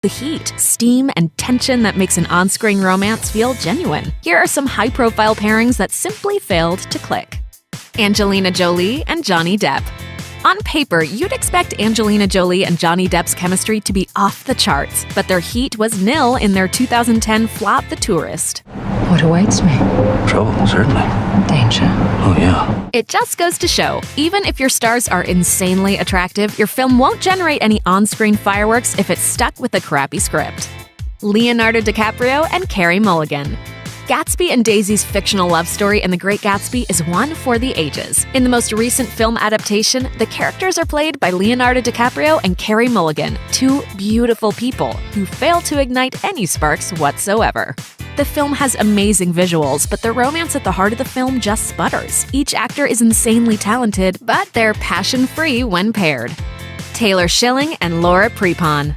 The heat, steam, and tension that makes an on-screen romance feel genuine. Here are some high-profile pairings that simply failed to click. Angelina Jolie and Johnny Depp. On paper, you'd expect Angelina Jolie and Johnny Depp's chemistry to be off the charts, but their heat was nil in their 2010 flop The Tourist. What awaits me? Trouble, certainly. Danger. Oh, yeah. It just goes to show, even if your stars are insanely attractive, your film won't generate any on-screen fireworks if it's stuck with a crappy script. Leonardo DiCaprio and Carey Mulligan. Gatsby and Daisy's fictional love story in The Great Gatsby is one for the ages. In the most recent film adaptation, the characters are played by Leonardo DiCaprio and Carey Mulligan, two beautiful people who fail to ignite any sparks whatsoever. The film has amazing visuals, but the romance at the heart of the film just sputters. Each actor is insanely talented, but they're passion-free when paired. Taylor Schilling and Laura Prepon.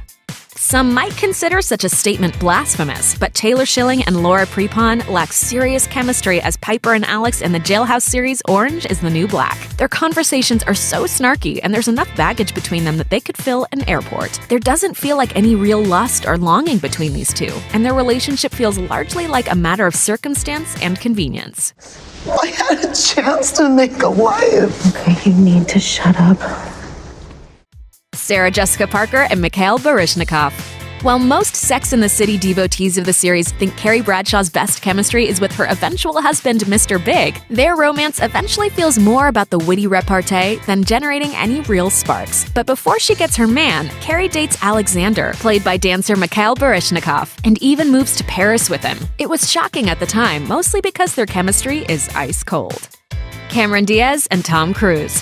Some might consider such a statement blasphemous, but Taylor Schilling and Laura Prepon lack serious chemistry as Piper and Alex in the Jailhouse series Orange is the New Black. Their conversations are so snarky, and there's enough baggage between them that they could fill an airport. There doesn't feel like any real lust or longing between these two, and their relationship feels largely like a matter of circumstance and convenience. I had a chance to make a wife. Okay, you need to shut up. Sarah Jessica Parker and Mikhail Baryshnikov. While most Sex and the City devotees of the series think Carrie Bradshaw's best chemistry is with her eventual husband, Mr. Big, their romance eventually feels more about the witty repartee than generating any real sparks. But before she gets her man, Carrie dates Alexander, played by dancer Mikhail Baryshnikov, and even moves to Paris with him. It was shocking at the time, mostly because their chemistry is ice cold. Cameron Diaz and Tom Cruise.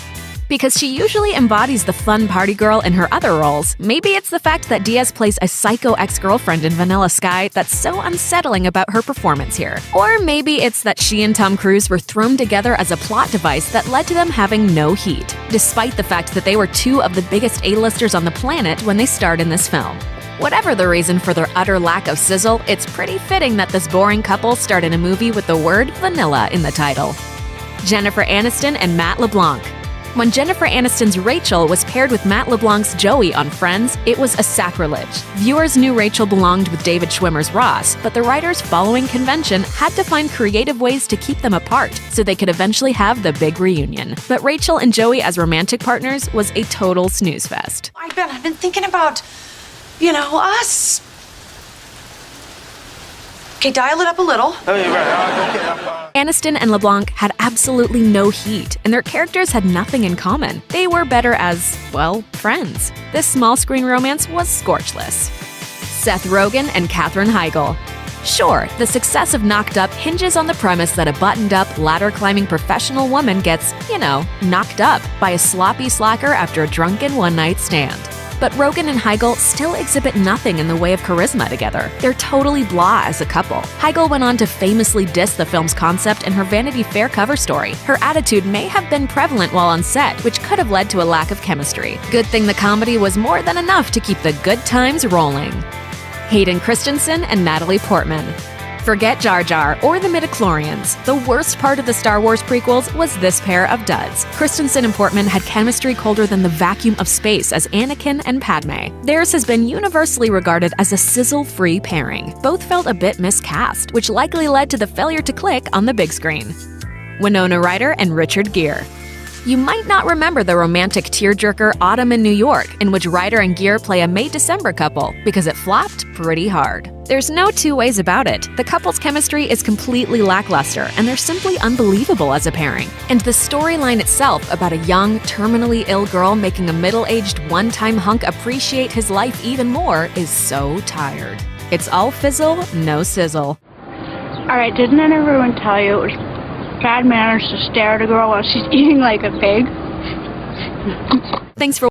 Because she usually embodies the fun party girl in her other roles, maybe it's the fact that Diaz plays a psycho ex-girlfriend in Vanilla Sky that's so unsettling about her performance here. Or maybe it's that she and Tom Cruise were thrown together as a plot device that led to them having no heat, despite the fact that they were two of the biggest A-listers on the planet when they starred in this film. Whatever the reason for their utter lack of sizzle, it's pretty fitting that this boring couple starred in a movie with the word vanilla in the title. Jennifer Aniston and Matt LeBlanc. When Jennifer Aniston's Rachel was paired with Matt LeBlanc's Joey on Friends, it was a sacrilege. Viewers knew Rachel belonged with David Schwimmer's Ross, but the writers, following convention, had to find creative ways to keep them apart so they could eventually have the big reunion. But Rachel and Joey as romantic partners was a total snooze fest. I've been thinking about, us. Okay, dial it up a little. Oh, you're right. Aniston and LeBlanc had absolutely no heat, and their characters had nothing in common. They were better as, well, friends. This small-screen romance was scorchless. Seth Rogen and Katherine Heigl. Sure, the success of Knocked Up hinges on the premise that a buttoned-up, ladder-climbing professional woman gets, knocked up by a sloppy slacker after a drunken one-night stand. But Rogen and Heigl still exhibit nothing in the way of charisma together. They're totally blah as a couple. Heigl went on to famously diss the film's concept in her Vanity Fair cover story. Her attitude may have been prevalent while on set, which could have led to a lack of chemistry. Good thing the comedy was more than enough to keep the good times rolling. Hayden Christensen and Natalie Portman. Forget Jar Jar or the midichlorians. The worst part of the Star Wars prequels was this pair of duds. Christensen and Portman had chemistry colder than the vacuum of space as Anakin and Padme. Theirs has been universally regarded as a sizzle-free pairing. Both felt a bit miscast, which likely led to the failure to click on the big screen. Winona Ryder and Richard Gere. You might not remember the romantic tearjerker Autumn in New York, in which Ryder and Gere play a May-December couple, because it flopped pretty hard. There's no two ways about it. The couple's chemistry is completely lackluster, and they're simply unbelievable as a pairing. And the storyline itself about a young, terminally ill girl making a middle-aged, one-time hunk appreciate his life even more is so tired. It's all fizzle, no sizzle. Alright, didn't everyone tell you it was bad manners to stare at a girl while she's eating like a pig? Thanks for